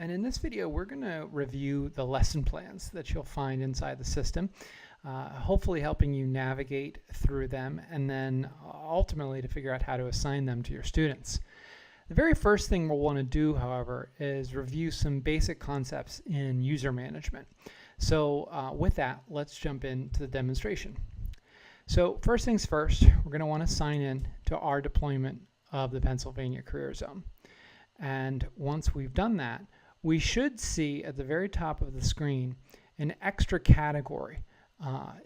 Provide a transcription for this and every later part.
And in this video, we're going to review the lesson plans that you'll find inside the system, hopefully helping you navigate through them and then ultimately to figure out how to assign them to your students. The very first thing we'll want to do, however, is review some basic concepts in user management. So with that, let's jump into the demonstration. So first things first, we're going to want to sign in to our deployment of the Pennsylvania CareerZone. And once we've done that, we should see at the very top of the screen an extra category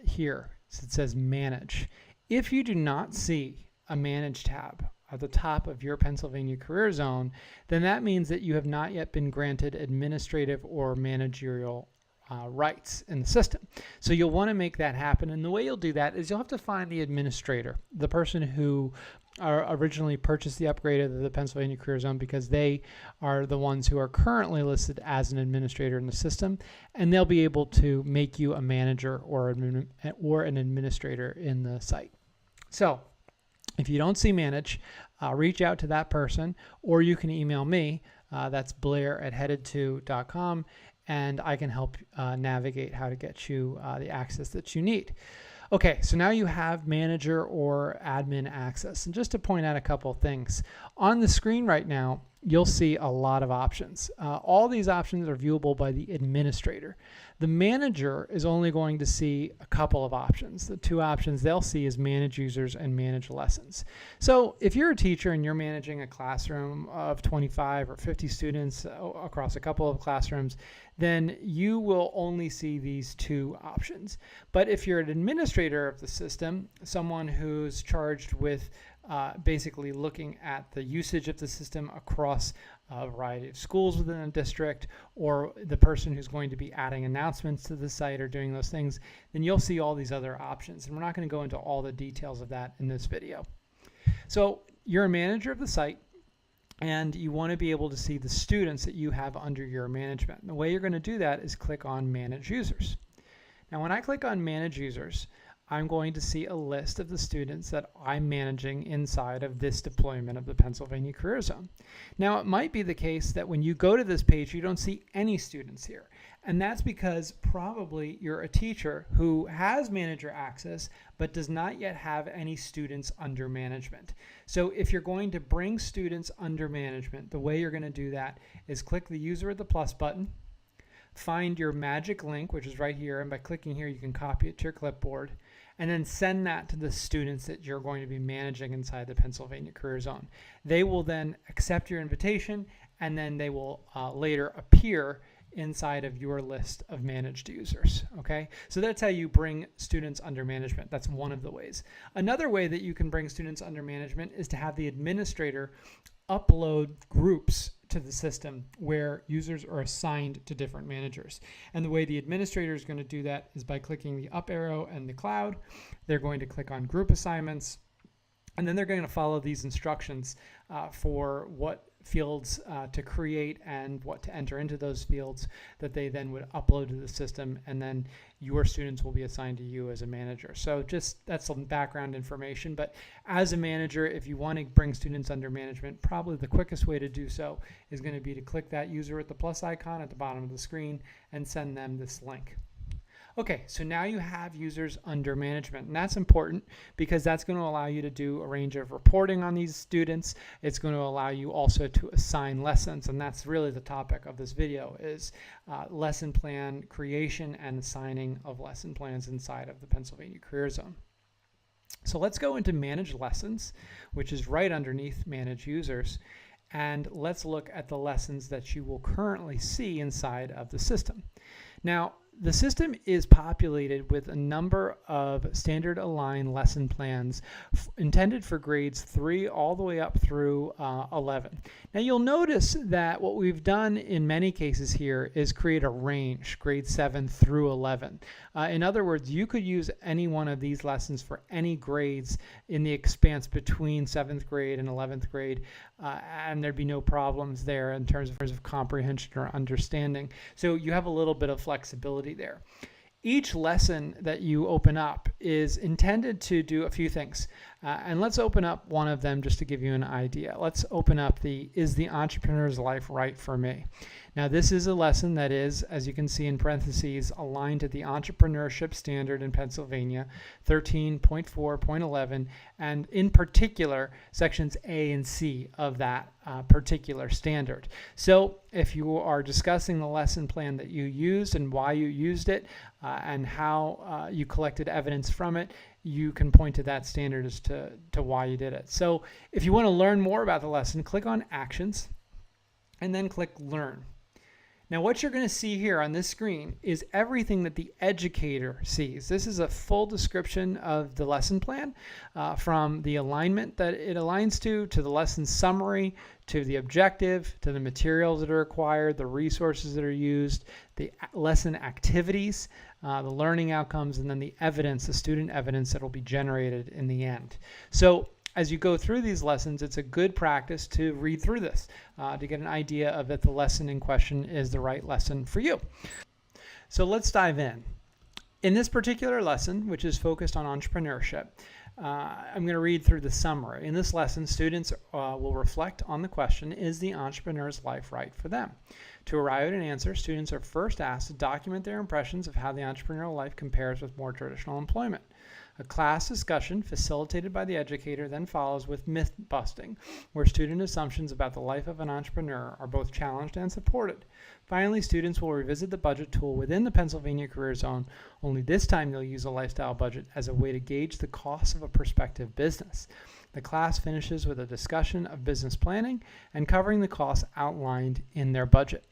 here. So it says Manage. If you do not see a Manage tab at the top of your Pennsylvania CareerZone, then that means that you have not yet been granted administrative or managerial rights in the system. So you'll want to make that happen, and the way you'll do that is you'll have to find the administrator, the person who originally purchased the upgrade of the Pennsylvania CareerZone, because they are the ones who are currently listed as an administrator in the system, and they'll be able to make you a manager or an administrator in the site. So if you don't see Manage, reach out to that person, or you can email me. That's blair@headed2.com, and I can help navigate how to get you the access that you need. Okay, so now you have manager or admin access. And just to point out a couple of things, on the screen right now, you'll see a lot of options. All these options are viewable by the administrator. The manager is only going to see a couple of options. The two options they'll see is manage users and manage lessons. So if you're a teacher and you're managing a classroom of 25 or 50 students across a couple of classrooms, then you will only see these two options. But if you're an administrator of the system, someone who's charged with basically looking at the usage of the system across a variety of schools within a district, or the person who's going to be adding announcements to the site or doing those things, then you'll see all these other options. And we're not going to go into all the details of that in this video. So you're a manager of the site, and you want to be able to see the students that you have under your management. And the way you're going to do that is click on Manage Users. Now when I click on Manage Users, I'm going to see a list of the students that I'm managing inside of this deployment of the Pennsylvania CareerZone. Now it might be the case that when you go to this page you don't see any students here, and that's because probably you're a teacher who has manager access but does not yet have any students under management. So if you're going to bring students under management, the way you're going to do that is click the user at the plus button, find your magic link, which is right here, and by clicking here you can copy it to your clipboard, and then send that to the students that you're going to be managing inside the Pennsylvania CareerZone. They will then accept your invitation, and then they will later appear inside of your list of managed users. Okay, so that's how you bring students under management. That's one of the ways. Another way that you can bring students under management is to have the administrator upload groups to the system where users are assigned to different managers. And the way the administrator is going to do that is by clicking the up arrow and the cloud. They're going to click on group assignments, and then they're going to follow these instructions for what fields to create and what to enter into those fields that they then would upload to the system, and then your students will be assigned to you as a manager. So just that's some background information, but as a manager, if you want to bring students under management, probably the quickest way to do so is going to be to click that user at the plus icon at the bottom of the screen and send them this link. Okay, so now you have users under management, and that's important because that's going to allow you to do a range of reporting on these students. It's going to allow you also to assign lessons, and that's really the topic of this video, is lesson plan creation and assigning of lesson plans inside of the Pennsylvania CareerZone. So let's go into Manage Lessons, which is right underneath Manage Users, and let's look at the lessons that you will currently see inside of the system. Now, the system is populated with a number of standard aligned lesson plans intended for grades 3 all the way up through 11. Now you'll notice that what we've done in many cases here is create a range, grade 7 through 11. In other words, you could use any one of these lessons for any grades in the expanse between 7th grade and 11th grade, and there'd be no problems there in terms of comprehension or understanding. So you have a little bit of flexibility there. Each lesson that you open up is intended to do a few things. And let's open up one of them just to give you an idea. Let's open up the Is the Entrepreneur's Life Right for Me? Now this is a lesson that is, as you can see in parentheses, aligned to the entrepreneurship standard in Pennsylvania, 13.4.11, and in particular, sections A and C of that particular standard. So if you are discussing the lesson plan that you used and why you used it and how you collected evidence from it, you can point to that standard as to why you did it. So if you want to learn more about the lesson, click on Actions and then click Learn. Now what you're going to see here on this screen is everything that the educator sees. This is a full description of the lesson plan, from the alignment that it aligns to the lesson summary, to the objective, to the materials that are required, the resources that are used, the lesson activities, the learning outcomes, and then the evidence, the student evidence that will be generated in the end. So as you go through these lessons, it's a good practice to read through this to get an idea of if the lesson in question is the right lesson for you. So let's dive in. In this particular lesson, which is focused on entrepreneurship, I'm going to read through the summary. In this lesson, students will reflect on the question, is the entrepreneur's life right for them? To arrive at an answer, students are first asked to document their impressions of how the entrepreneurial life compares with more traditional employment. A class discussion facilitated by the educator then follows with myth busting, where student assumptions about the life of an entrepreneur are both challenged and supported. Finally, students will revisit the budget tool within the Pennsylvania CareerZone, only this time they'll use a lifestyle budget as a way to gauge the cost of a prospective business. The class finishes with a discussion of business planning and covering the costs outlined in their budget.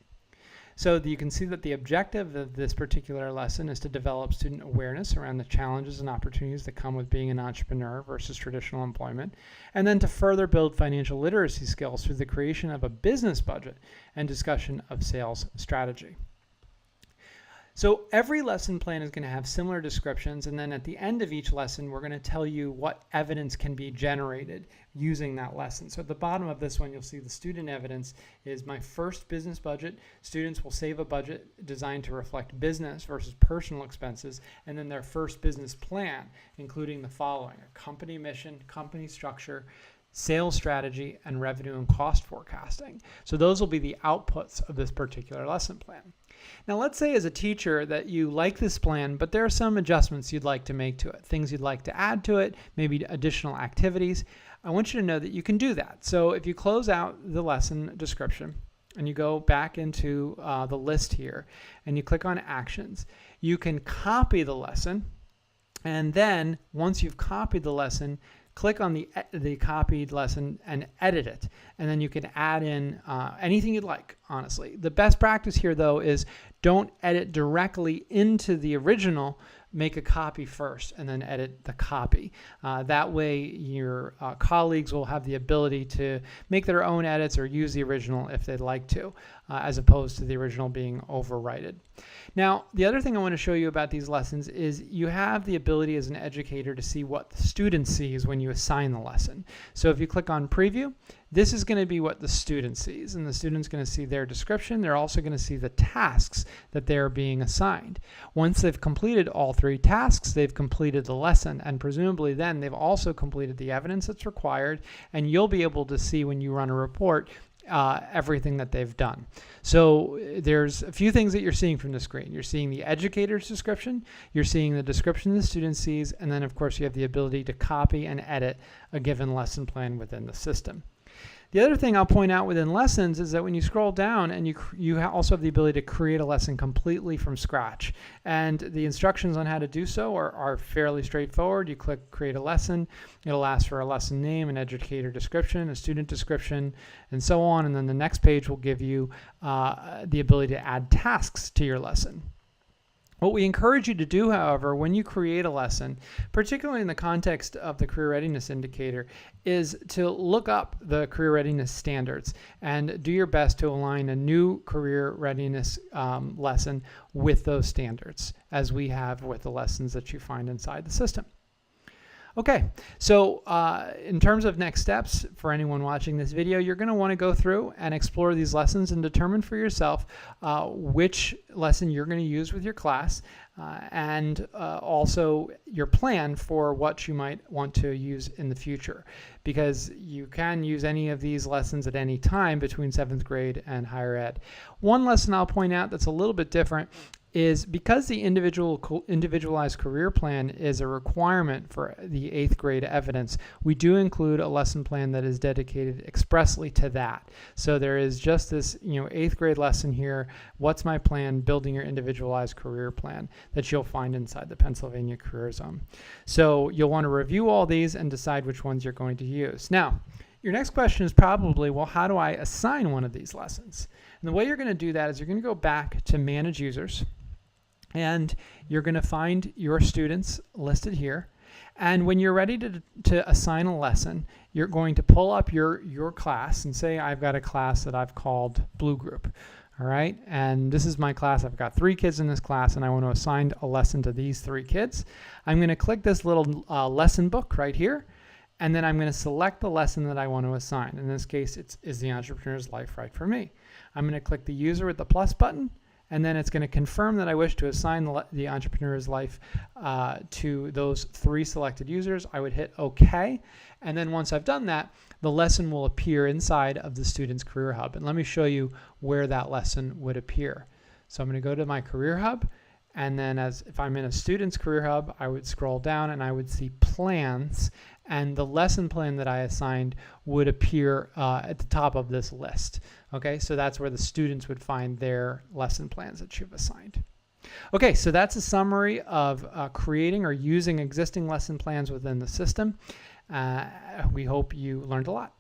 So you can see that the objective of this particular lesson is to develop student awareness around the challenges and opportunities that come with being an entrepreneur versus traditional employment, and then to further build financial literacy skills through the creation of a business budget and discussion of sales strategy. So every lesson plan is going to have similar descriptions, and then at the end of each lesson, we're going to tell you what evidence can be generated using that lesson. So at the bottom of this one, you'll see the student evidence is my first business budget. Students will save a budget designed to reflect business versus personal expenses, and then their first business plan, including the following: a company mission, company structure, sales strategy, and revenue and cost forecasting. So those will be the outputs of this particular lesson plan. Now let's say as a teacher that you like this plan, but there are some adjustments you'd like to make to it, things you'd like to add to it, maybe additional activities. I want you to know that you can do that. So if you close out the lesson description and you go back into the list here and you click on Actions, you can copy the lesson, and then once you've copied the lesson, click on the copied lesson and edit it, and then you can add in anything you'd like, honestly. The best practice here, though, is don't edit directly into the original. Make a copy first and then edit the copy. That way your colleagues will have the ability to make their own edits or use the original if they'd like to, as opposed to the original being overwritten. Now, the other thing I want to show you about these lessons is you have the ability as an educator to see what the student sees when you assign the lesson. So if you click on Preview, this is going to be what the student sees, and the student's going to see their description. They're also going to see the tasks that they're being assigned. Once they've completed all 3 tasks, they've completed the lesson, and presumably then they've also completed the evidence that's required, and you'll be able to see when you run a report everything that they've done. So there's a few things that you're seeing from the screen. You're seeing the educator's description, you're seeing the description the student sees, and then of course you have the ability to copy and edit a given lesson plan within the system. The other thing I'll point out within lessons is that when you scroll down, and you also have the ability to create a lesson completely from scratch, and the instructions on how to do so are fairly straightforward. You click Create a Lesson, it'll ask for a lesson name, an educator description, a student description, and so on, and then the next page will give you the ability to add tasks to your lesson. What we encourage you to do, however, when you create a lesson, particularly in the context of the Career Readiness Indicator, is to look up the Career Readiness standards and do your best to align a new Career Readiness lesson with those standards, as we have with the lessons that you find inside the system. Okay, so in terms of next steps for anyone watching this video, you're going to want to go through and explore these lessons and determine for yourself which lesson you're going to use with your class, and also your plan for what you might want to use in the future, because you can use any of these lessons at any time between 7th grade and higher ed. One lesson I'll point out that's a little bit different is because the individualized career plan is a requirement for the 8th grade evidence, we do include a lesson plan that is dedicated expressly to that. So there is just this 8th grade lesson here, what's my plan, building your individualized career plan, that you'll find inside the Pennsylvania CareerZone. So you'll want to review all these and decide which ones you're going to use. Now, your next question is probably, well, how do I assign one of these lessons? And the way you're going to do that is you're going to go back to Manage Users, and you're going to find your students listed here. And when you're ready to assign a lesson, you're going to pull up your class and say, I've got a class that I've called Blue Group. All right, and this is my class. I've got 3 kids in this class, and I want to assign a lesson to these 3 kids. I'm going to click this little lesson book right here, and then I'm going to select the lesson that I want to assign. In this case, is the Entrepreneur's Life right for me? I'm going to click the user with the plus button, and then it's going to confirm that I wish to assign the Entrepreneur's Life to those 3 selected users. I would hit OK, and then once I've done that, the lesson will appear inside of the Student's Career Hub. And let me show you where that lesson would appear. So I'm going to go to my Career Hub, and then if I'm in a Student's Career Hub, I would scroll down and I would see Plans, and the lesson plan that I assigned would appear at the top of this list. Okay, so that's where the students would find their lesson plans that you've assigned. Okay, so that's a summary of creating or using existing lesson plans within the system. We hope you learned a lot.